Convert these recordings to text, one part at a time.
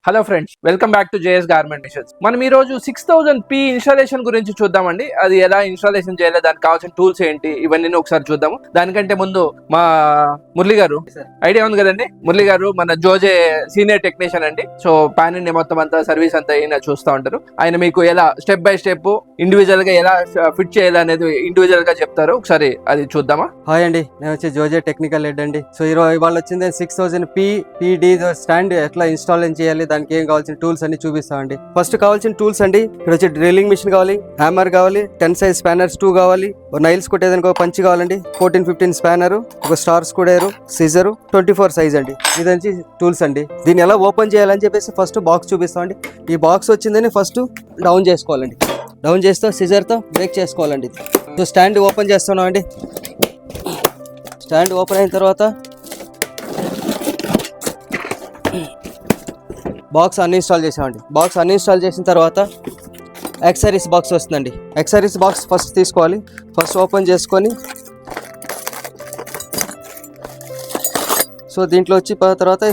Hello friends, welcome back to JS garment machines. మనం ఈ రోజు 6000P ఇన్స్టాలేషన్ గురించి చూద్దామండి. అది ఎలా ఇన్స్టాలేషన్ చేయాలి, దానికి కావాల్సిన టూల్స్ ఏంటి, ఇవన్నీ ఒకసారి చూద్దాము. దానికంటే ముందు మా మురళి గారు ఐడియా ఉంది కదండి. మురళి గారు మన జోజే సీనియర్ టెక్నీషియన్ అండి. సో పాన్ ఇండియా మొత్తం అంతా సర్వీస్ అంతా అయినా చూస్తూ ఉంటారు. ఆయన మీకు ఎలా స్టెప్ బై స్టెప్ ఇండివిజువల్ గా ఎలా ఫిట్ చేయాలి అనేది ఇండివిజువల్ గా చెప్తారు. ఒకసారి అది చూద్దామా. హాయ్ అండి, నేను వచ్చి జోజే టెక్నికల్ హెడ్ అండి. సో ఇవాళ వచ్చింది 6000P స్టాండ్ ఎట్లా ఇన్స్టాల్ చేయాలి, దానికి ఏం కావాల్సిన టూల్స్ అన్ని చూపిస్తామండి. ఫస్ట్ కావాల్సిన టూల్స్ అండి, ఇక్కడ వచ్చి డ్రిల్లింగ్ మిషన్ కావాలి, హ్యామర్ కావాలి, 10 సైజ్ స్పానర్స్ 2 కావాలి, నైల్స్ కొట్టేదానికి ఒక పంచి కావాలండి, 14-15 స్పానర్, ఒక స్టార్ స్క్రూడ్రైవర్, సిజర్, 24 సైజ్ అండి. ఇదంచి టూల్స్ అండి. దీన్ని ఎలా ఓపెన్ చేయాలని చెప్పేసి ఫస్ట్ బాక్స్ చూపిస్తామండి. ఈ బాక్స్ వచ్చిందని ఫస్ట్ డౌన్ చేసుకోవాలండి. డౌన్ చేస్తూ సిజర్తో బ్రేక్ చేసుకోవాలండి. సో స్టాండ్ ఓపెన్ చేస్తున్నాం అండి. స్టాండ్ ఓపెన్ అయిన తర్వాత బాక్స్ అన్ఇన్స్టాల్ చేసామండి. బాక్స్ అన్ఇన్స్టాల్ చేసిన తర్వాత యాక్సరీస్ బాక్స్ వస్తుందండి. యాక్సరీస్ బాక్స్ ఫస్ట్ తీసుకోవాలి. ఫస్ట్ ఓపెన్ చేసుకొని సో దీంట్లో వచ్చి తర్వాత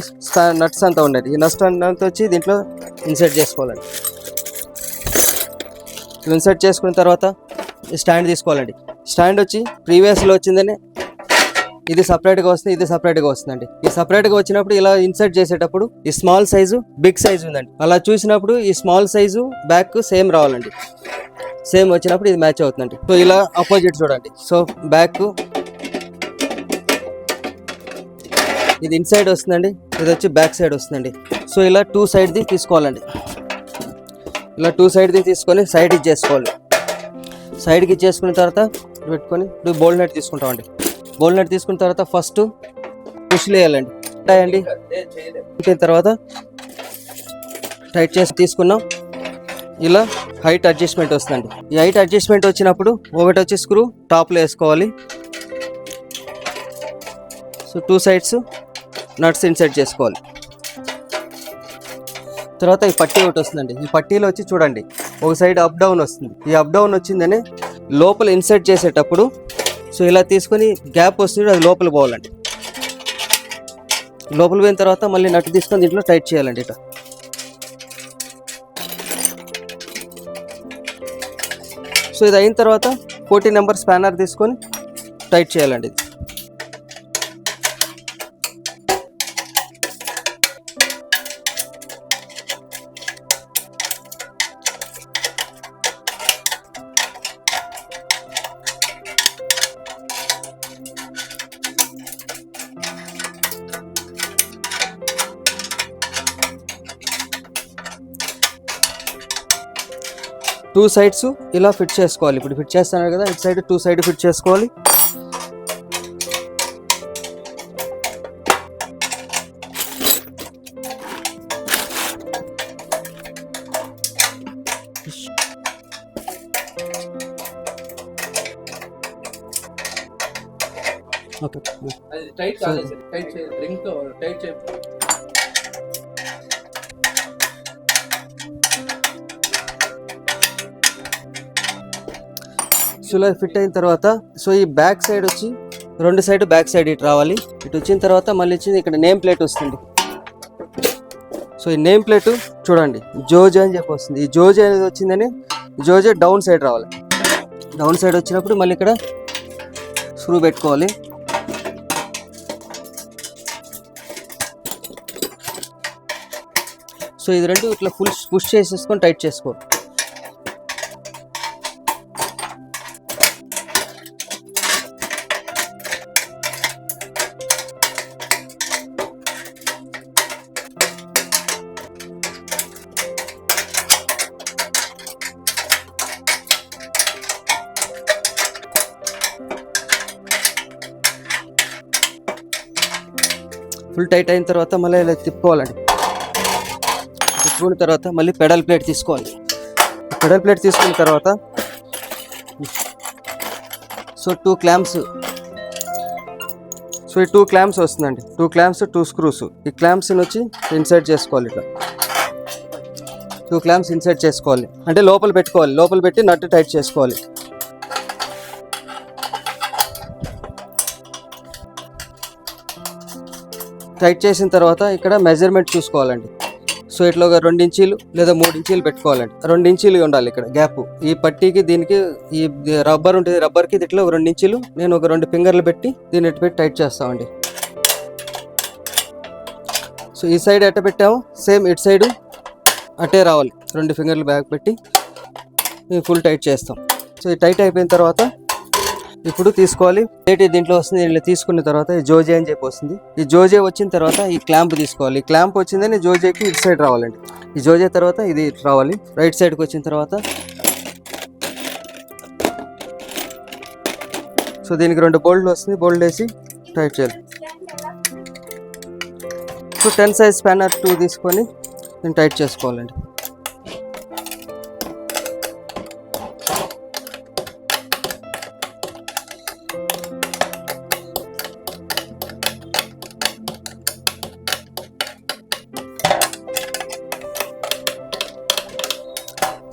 నట్స్ అంతా ఉండండి. ఈ నట్స్ అంతా వచ్చి దీంట్లో ఇన్సర్ట్ చేసుకోవాలండి. ఇన్సర్ట్ చేసుకున్న తర్వాత స్టాండ్ తీసుకోవాలండి. స్టాండ్ వచ్చి ప్రీవియస్లో వచ్చిందని ఇది సపరేట్గా వస్తుంది, ఇది సపరేట్గా వస్తుందండి. ఈ సపరేట్గా వచ్చినప్పుడు ఇలా ఇన్సర్ట్ చేసేటప్పుడు ఈ స్మాల్ సైజు బిగ్ సైజు ఉందండి. అలా చూసినప్పుడు ఈ స్మాల్ సైజు బ్యాక్ సేమ్ రావాలండి. సేమ్ వచ్చినప్పుడు ఇది మ్యాచ్ అవుతుందండి. సో ఇలా అపోజిట్ చూడండి. సో బ్యాక్ ఇది ఇన్సైడ్ వస్తుందండి, ఇది వచ్చి బ్యాక్ సైడ్ వస్తుందండి. సో ఇలా 2 సైడ్ది తీసుకోవాలండి. ఇలా 2 సైడ్ది తీసుకొని సైడ్ ఇచ్చేసుకోవాలి. సైడ్కి ఇచ్చేసుకున్న తర్వాత పెట్టుకొని ఇప్పుడు బోల్డ్ నట్ తీసుకుంటామండి. బోల్డ్ నట్ తీసుకున్న తర్వాత ఫస్ట్ పుష్లు వేయాలండి. ఉంటాయండి. తర్వాత టైట్ చేసి తీసుకున్నాం. ఇలా హైట్ అడ్జస్ట్మెంట్ వస్తుందండి. ఈ హైట్ అడ్జస్ట్మెంట్ వచ్చినప్పుడు ఒకటి వచ్చి స్క్రూ టాప్లో వేసుకోవాలి. సో 2 సైడ్స్ నట్స్ ఇన్సర్ట్ చేసుకోవాలి. తర్వాత ఈ పట్టీ ఒకటి వస్తుందండి. ఈ పట్టీలో వచ్చి చూడండి, ఒక సైడ్ అప్ డౌన్ వస్తుంది. ఈ అప్ డౌన్ వచ్చిందని లోపల ఇన్సర్ట్ చేసేటప్పుడు సో ఇలా తీసుకొని గ్యాప్ వస్తుంది, అది లోపల పోవాలండి. లోపల పోయిన తర్వాత మళ్ళీ నట్టు తీసుకొని దీంట్లో టైట్ చేయాలండి. ఇట్లా సో ఇది అయిన తర్వాత 14 నెంబర్ స్పానర్ తీసుకొని టైట్ చేయాలండి. టూ సైడ్స్ ఇలా ఫిట్ చేసుకోవాలి. ఇప్పుడు ఫిట్ చేస్తున్నారు కదా, ఇటు సైడ్ 2 సైడ్ ఫిట్ చేసుకోవాలి. ఓకే, టైట్ కాలేదు, టైట్ చేయాలి, రింగ్ తో టైట్ చేయాలి. ఇలా ఫిట్ అయిన తర్వాత సో ఈ బ్యాక్ సైడ్ వచ్చి 2 సైడ్ బ్యాక్ సైడ్ ఇటు రావాలి. ఇటు వచ్చిన తర్వాత మళ్ళీ వచ్చింది ఇక్కడ నేమ్ ప్లేట్ వస్తుంది. సో ఈ నేమ్ ప్లేట్ చూడండి, జోజే అని చెప్పి వస్తుంది. ఈ జోజే అనేది వచ్చిందని జోజే డౌన్ సైడ్ రావాలి. డౌన్ సైడ్ వచ్చినప్పుడు మళ్ళీ ఇక్కడ స్క్రూ పెట్టుకోవాలి. సో ఇది రెండు ఇట్లా ఫుల్ పుష్ చేసేసుకొని టైట్ చేసుకోవాలి. ఫుల్ టైట్ అయిన తర్వాత మళ్ళీ ఇలా తిప్పుకోవాలండి. తిప్పుకున్న తర్వాత మళ్ళీ పెడల్ ప్లేట్ తీసుకోవాలి. పెడల్ ప్లేట్ తీసుకున్న తర్వాత సో 2 క్లాంప్స్, సో ఈ 2 క్లాంప్స్ వస్తుందండి. 2 క్లాంప్స్ 2 స్క్రూస్. ఈ క్లాంప్స్ని వచ్చి ఇన్సర్ట్ చేసుకోవాలి. ఇట్లా 2 క్లాంప్స్ ఇన్సర్ట్ చేసుకోవాలి, అంటే లోపల పెట్టుకోవాలి. లోపల పెట్టి నట్టు టైట్ చేసుకోవాలి. టైట్ చేసిన తర్వాత ఇక్కడ మెజర్మెంట్ చూసుకోవాలండి. సో ఇట్లా ఒక 2 ఇంచీలు లేదా 3 ఇంచీలు పెట్టుకోవాలండి. 2 ఇంచీలు ఉండాలి ఇక్కడ గ్యాప్. ఈ పట్టీకి దీనికి ఈ రబ్బర్ ఉంటుంది, రబ్బర్కి ఇట్లా 2 ఇంచీలు నేను ఒక 2 ఫింగర్లు పెట్టి దీన్ని ఎట్టు పెట్టి టైట్ చేస్తామండి. సో ఈ సైడ్ ఎట్ట పెట్టాము సేమ్ ఇటు సైడు అట్టే రావాలి. 2 ఫింగర్లు బ్యాక్ పెట్టి ఫుల్ టైట్ చేస్తాం. సో ఈ టైట్ అయిపోయిన తర్వాత ఇప్పుడు తీసుకోవాలి ప్లేట్. దీంట్లో వస్తుంది. ఇలా తీసుకున్న తర్వాత ఈ జోజే అని చెప్పి వస్తుంది. ఈ జోజే వచ్చిన తర్వాత ఈ క్లాంప్ తీసుకోవాలి. ఈ క్లాంప్ వచ్చిందని జోజేకి ఇటు సైడ్ రావాలండి. ఈ జోజే తర్వాత ఇది రావాలి. రైట్ సైడ్కి వచ్చిన తర్వాత సో దీనికి 2 బోల్ట్లు వస్తుంది. బోల్ట్ వేసి టైట్ చేయాలి. సో 10 సైజ్ స్పానర్ 2 తీసుకొని నేను టైట్ చేసుకోవాలండి.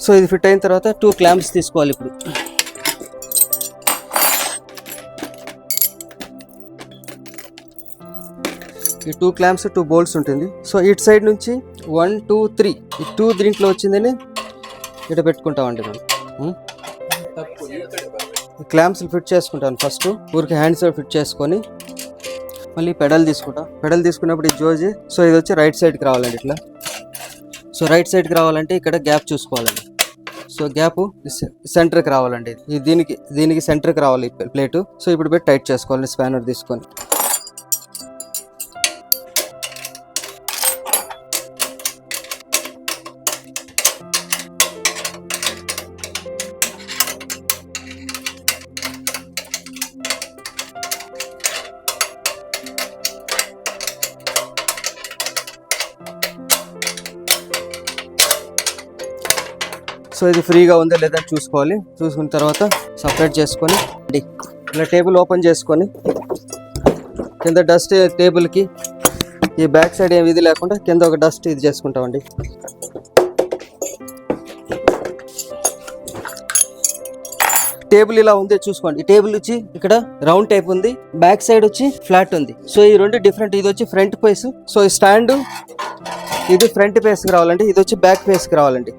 సో ఇది ఫిట్ అయిన తర్వాత 2 క్లాంప్స్ తీసుకోవాలి. ఇప్పుడు ఈ 2 క్లాంప్స్ 2 బోల్ట్స్ ఉంటుంది. సో ఇటు సైడ్ నుంచి 1 2 3 ఈ 2 దీంట్లో వచ్చిందని ఇటు పెట్టుకుంటామండి మనం. క్లాంప్స్ ఫిట్ చేసుకుంటాను ఫస్ట్. ఊరికి హ్యాండ్స్ ఫిట్ చేసుకొని మళ్ళీ పెడల్ తీసుకుంటాం. పెడల్ తీసుకున్నప్పుడు ఈ జోజీ సో ఇది వచ్చి రైట్ సైడ్కి రావాలండి ఇట్లా. సో రైట్ సైడ్కి రావాలంటే ఇక్కడ గ్యాప్ చూసుకోవాలండి. సో గ్యాప్ సెంటర్కి రావాలండి. దీనికి సెంటర్కి రావాలి ప్లేటు. సో ఇప్పుడు పెట్టి టైట్ చేసుకోవాలి స్పానర్ తీసుకొని. సో ఇది ఫ్రీగా ఉందా లేదా చూసుకోవాలి. చూసుకున్న తర్వాత సపరేట్ చేసుకొని ఇలా టేబుల్ ఓపెన్ చేసుకొని కింద డస్ట్ టేబుల్కి ఈ బ్యాక్ సైడ్ ఏమి ఇది లేకుండా కింద ఒక డస్ట్ ఇది చేసుకుంటామండి. టేబుల్ ఇలా ఉంది చూసుకోండి. ఈ టేబుల్ వచ్చి ఇక్కడ రౌండ్ టైప్ ఉంది, బ్యాక్ సైడ్ వచ్చి ఫ్లాట్ ఉంది. సో ఈ 2 డిఫరెంట్. ఇది వచ్చి ఫ్రంట్ ఫేస్. సో ఈ స్టాండ్ ఇది ఫ్రంట్ ఫేస్కి రావాలండి, ఇది వచ్చి బ్యాక్ ఫేస్కి రావాలండి.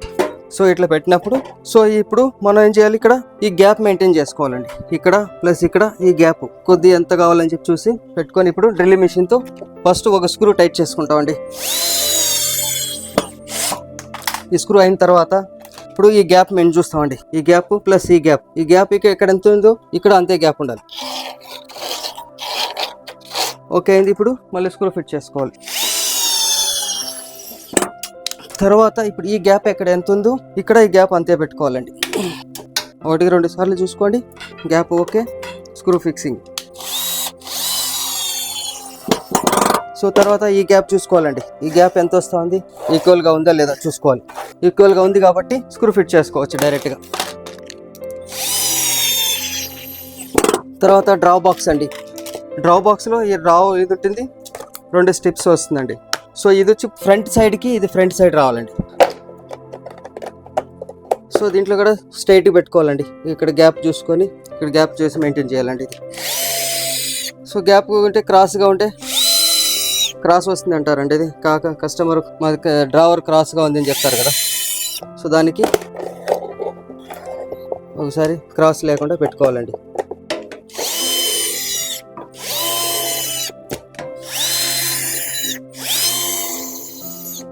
సో ఇట్లా పెట్టినప్పుడు సో ఇప్పుడు మనం ఏం చేయాలి, ఇక్కడ ఈ గ్యాప్ మెయింటైన్ చేసుకోవాలండి. ఇక్కడ ప్లస్ ఇక్కడ ఈ గ్యాప్ కొద్ది ఎంత కావాలని చెప్పి చూసి పెట్టుకొని ఇప్పుడు డ్రిల్లింగ్ మిషన్తో ఫస్ట్ ఒక స్క్రూ టైట్ చేసుకుంటామండి. ఈ స్క్రూ అయిన తర్వాత ఇప్పుడు ఈ గ్యాప్ మేము చూస్తామండి. ఈ గ్యాప్ ప్లస్ ఈ గ్యాప్ ఇక్కడ ఎంత ఉందో ఇక్కడ అంతే గ్యాప్ ఉండాలి. ఓకే అయింది. ఇప్పుడు మళ్ళీ స్క్రూ ఫిట్ చేసుకోవాలి. తర్వాత ఇప్పుడు ఈ గ్యాప్ ఎక్కడ ఎంత ఉందో ఇక్కడ ఈ గ్యాప్ అంతే పెట్టుకోవాలండి. 1-2 సార్లు చూసుకోండి. Gap okay. Screw fixing. So తర్వాత ఈ గ్యాప్ చూసుకోవాలండి. ఈ గ్యాప్ ఎంత వస్తుంది, ఈక్వల్గా ఉందా లేదా చూసుకోవాలి. ఈక్వల్గా ఉంది కాబట్టి స్క్రూ ఫిట్ చేసుకోవచ్చు డైరెక్ట్గా. తర్వాత డ్రా బాక్స్ అండి. డ్రా బాక్స్లో ఈ ఇది ఉంటుంది, 2 స్టెప్స్ వస్తుందండి. సో ఇది వచ్చి ఫ్రంట్ సైడ్కి, ఇది ఫ్రంట్ సైడ్ రావాలండి. సో దీంట్లో కూడా స్ట్రైట్గా పెట్టుకోవాలండి. ఇక్కడ గ్యాప్ చూసుకొని ఇక్కడ గ్యాప్ చేసి మెయింటైన్ చేయాలండి. సో గ్యాప్ ఉంటే క్రాస్గా ఉంటే క్రాస్ వస్తుంది అంటారండి. ఇది కాక కస్టమర్ మా డ్రావర్ క్రాస్గా ఉంది అని చెప్తారు కదా. సో దానికి ఒకసారి క్రాస్ లేకుండా పెట్టుకోవాలండి.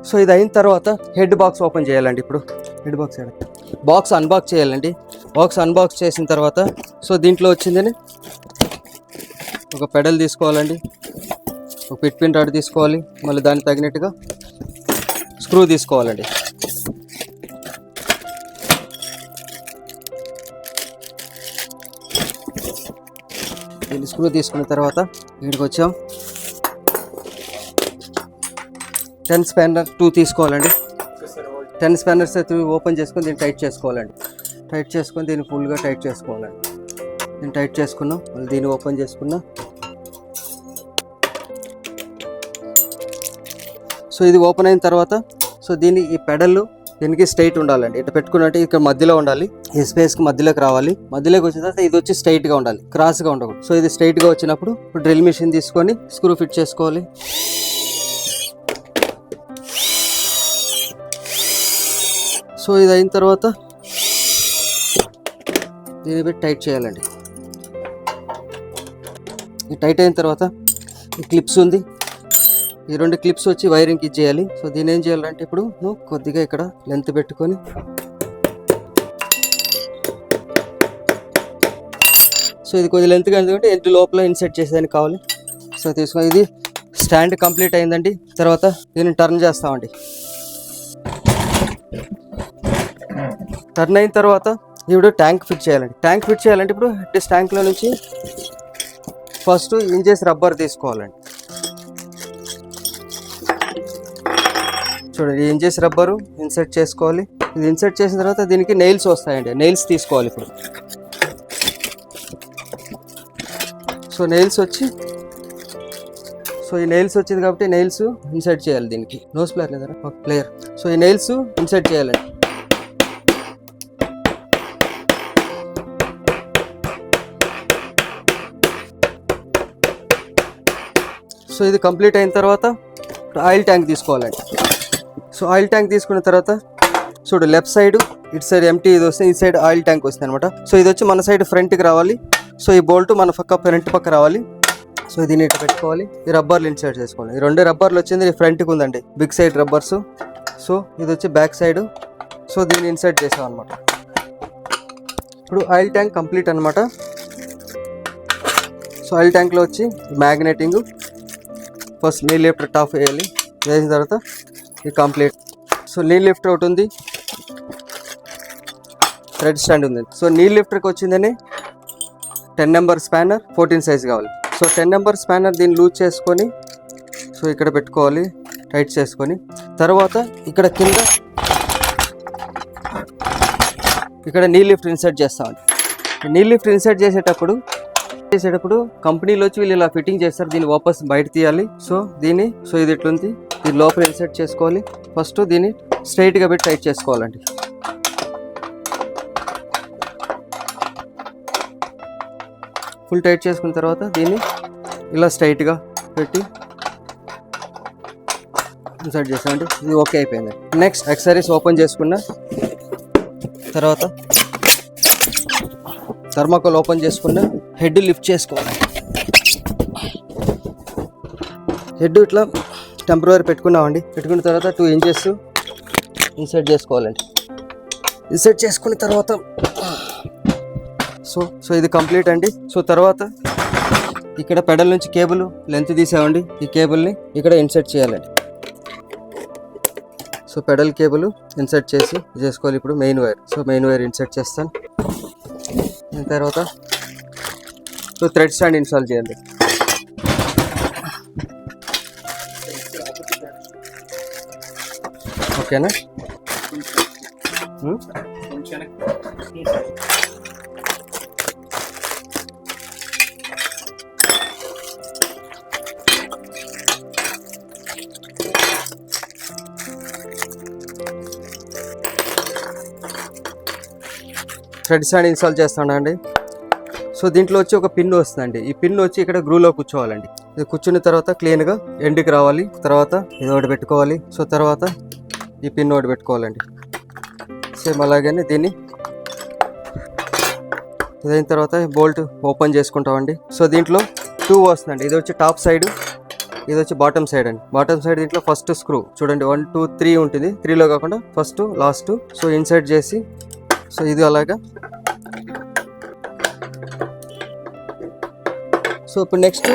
సో ఇది అయిన తర్వాత హెడ్ బాక్స్ ఓపెన్ చేయాలండి. ఇప్పుడు హెడ్ బాక్స్ అన్బాక్స్ చేయాలండి. బాక్స్ అన్బాక్స్ చేసిన తర్వాత సో దీంట్లో వచ్చిందని ఒక పెడల్ తీసుకోవాలండి, ఒక పిన్ రాడ్ తీసుకోవాలి, మళ్ళీ దానికి తగినట్టుగా స్క్రూ తీసుకోవాలండి. దీన్ని స్క్రూ తీసుకున్న తర్వాత ఇక్కడికి వచ్చాం. 10 స్పానర్ 2 తీసుకోవాలండి. 10 స్పానర్స్ ఓపెన్ చేసుకొని దీన్ని టైట్ చేసుకోవాలండి. టైట్ చేసుకొని దీన్ని ఫుల్గా టైట్ చేసుకోవాలండి. దీన్ని టైట్ చేసుకున్నాం. మళ్ళీ దీన్ని ఓపెన్ చేసుకున్నాం. సో ఇది ఓపెన్ అయిన తర్వాత సో దీన్ని ఈ పెడల్ దీనికి స్ట్రైట్ ఉండాలండి. ఇట్లా పెట్టుకున్నట్టు ఇక్కడ మధ్యలో ఉండాలి. ఈ స్పేస్కి మధ్యలోకి రావాలి. మధ్యలోకి వచ్చిన తర్వాత ఇది వచ్చి స్ట్రైట్గా ఉండాలి, క్రాస్గా ఉండకూడదు. సో ఇది స్ట్రైట్గా వచ్చినప్పుడు డ్రిల్ మిషన్ తీసుకొని స్క్రూ ఫిట్ చేసుకోవాలి. సో ఇది అయిన తర్వాత దీన్ని పెట్టి టైట్ చేయాలండి. ఈ టైట్ అయిన తర్వాత ఈ క్లిప్స్ ఉంది, ఈ 2 క్లిప్స్ వచ్చి వైరింగ్కి ఇచ్చేయాలి. సో దీని ఏం చేయాలంటే ఇప్పుడు నువ్వు కొద్దిగా ఇక్కడ లెంత్ పెట్టుకొని సో ఇది కొద్దిగా లెంత్గా ఎందుకంటే ఎండ్ లోపల ఇన్సెట్ చేసేదానికి కావాలి. సో తీసుకొని ఇది స్టాండ్ కంప్లీట్ అయిందండి. తర్వాత దీన్ని టర్న్ చేస్తామండి. టర్న్ అయిన తర్వాత ఇప్పుడు ట్యాంక్ ఫిట్ చేయాలండి. ట్యాంక్ ఫిట్ చేయాలంటే ఇప్పుడు ట్యాంక్లో నుంచి ఫస్ట్ ఇంచెస్ రబ్బర్ తీసుకోవాలండి. చూడండి, ఇంచెస్ రబ్బరు ఇన్సర్ట్ చేసుకోవాలి. ఇది ఇన్సర్ట్ చేసిన తర్వాత దీనికి నెయిల్స్ వస్తాయండి, నెయిల్స్ తీసుకోవాలి ఇప్పుడు. సో నెయిల్స్ వచ్చి ఈ నెయిల్స్ వచ్చింది కాబట్టి నెయిల్స్ ఇన్సర్ట్ చేయాలి దీనికి. నోస్ ప్లేయర్ లేదా ప్లేయర్. సో ఈ నెయిల్స్ ఇన్సర్ట్ చేయాలండి. సో ఇది కంప్లీట్ అయిన తర్వాత ఆయిల్ ట్యాంక్ తీసుకోవాలండి. సో ఆయిల్ ట్యాంక్ తీసుకున్న తర్వాత చూడు, లెఫ్ట్ సైడ్ ఇటు సైడ్ ఎంటీ ఇది వస్తే ఈ సైడ్ ఆయిల్ ట్యాంక్ వస్తుంది అనమాట. సో ఇది వచ్చి మన సైడ్ ఫ్రంట్కి రావాలి. సో ఈ బోల్ట్ మన ఫ్రంట్ పక్క రావాలి. సో దీన్ని ఇట్లా పెట్టుకోవాలి. ఈ రబ్బర్లు ఇన్సర్ట్ చేసుకోవాలి. ఈ 2 రబ్బర్లు వచ్చింది ఫ్రంట్కి ఉందండి, బిగ్ సైడ్ రబ్బర్స్. సో ఇది వచ్చి బ్యాక్ సైడ్. సో దీన్ని ఇన్సర్ట్ చేసాం అనమాట. ఇప్పుడు ఆయిల్ ట్యాంక్ కంప్లీట్ అనమాట. సో ఆయిల్ ట్యాంక్లో వచ్చి మ్యాగ్నెటింగ్ ఫస్ట్ నీల్ లిఫ్టర్ టాప్ వేయాలి. వేసిన తర్వాత ఇది కంప్లీట్. సో నీల్ లిఫ్టర్ ఒకటి ఉంది, థ్రెడ్ స్టాండ్ ఉంది. సో నీల్ లిఫ్టర్కి వచ్చిందని 10 నెంబర్ స్పానర్ 14 సైజ్ కావాలి. సో 10 నెంబర్ స్పానర్ దీన్ని లూజ్ చేసుకొని సో ఇక్కడ పెట్టుకోవాలి, టైట్ చేసుకొని. తర్వాత ఇక్కడ కింద ఇక్కడ నీల్ లిఫ్ట్ ఇన్సర్ట్ చేస్తామండి. నీల్ లిఫ్ట్ ఇన్సర్ట్ చేసేటప్పుడు కంపెనీలో వచ్చి వీళ్ళు ఇలా ఫిట్టింగ్ చేస్తారు. దీన్ని వాపస్ బయట తీయాలి. సో ఇది ఇట్లుంది, దీని లోపల ఇన్సర్ట్ చేసుకోవాలి. ఫస్ట్ దీన్ని స్ట్రైట్గా పెట్టి టైట్ చేసుకోవాలండి. ఫుల్ టైట్ చేసుకున్న తర్వాత దీన్ని ఇలా స్ట్రైట్గా పెట్టి ఇన్సర్ట్ చేసామండి. ఇది ఓకే అయిపోయింది. నెక్స్ట్ యాక్సెసరీస్ ఓపెన్ చేసుకున్న తర్వాత థర్మాకోల్ ఓపెన్ చేసుకున్న హెడ్ లిఫ్ట్ చేసుకోవాలి. హెడ్ ఇట్లా టెంపరరీ పెట్టుకున్నామండి. పెట్టుకున్న తర్వాత 2 ఇంచెస్ ఇన్సర్ట్ చేసుకోవాలండి. ఇన్సర్ట్ చేసుకున్న తర్వాత సో ఇది కంప్లీట్ అండి. సో తర్వాత ఇక్కడ పెడల్ నుంచి కేబుల్ లెంత్ తీసామండి. ఈ కేబుల్ని ఇక్కడ ఇన్సర్ట్ చేయాలండి. సో పెడల్ కేబుల్ ఇన్సర్ట్ చేసుకోవాలి. ఇప్పుడు main wire. So main wire insert చేస్తాను. తర్వాత సో థ్రెడ్ స్టాండ్ ఇన్స్టాల్ చేయండి. ఓకేనా? థ్రెడ్ స్టాండ్ ఇన్స్టాల్ చేస్తానండి. సో దీంట్లో వచ్చి ఒక పిన్ వస్తుందండి. ఈ పిన్ వచ్చి ఇక్కడ గ్రూలో కూర్చోవాలండి. ఇది కూర్చున్న తర్వాత క్లీన్గా ఎండ్కి రావాలి. తర్వాత ఇది ఒకటి పెట్టుకోవాలి. సో తర్వాత ఈ పిన్ ఒకటి పెట్టుకోవాలండి. సేమ్ అలాగనే దీన్ని ఇదైన తర్వాత బోల్ట్ ఓపెన్ చేసుకుంటామండి. సో దీంట్లో 2 వస్తుందండి. ఇది వచ్చి టాప్ సైడ్, ఇది వచ్చి బాటమ్ సైడ్ అండి. బాటమ్ సైడ్ దీంట్లో ఫస్ట్ స్క్రూ చూడండి 1 2 3 ఉంటుంది. 3లో కాకుండా ఫస్ట్ లాస్ట్. సో ఇన్సర్ట్ చేసి సో ఇది అలాగా. సో ఇప్పుడు నెక్స్ట్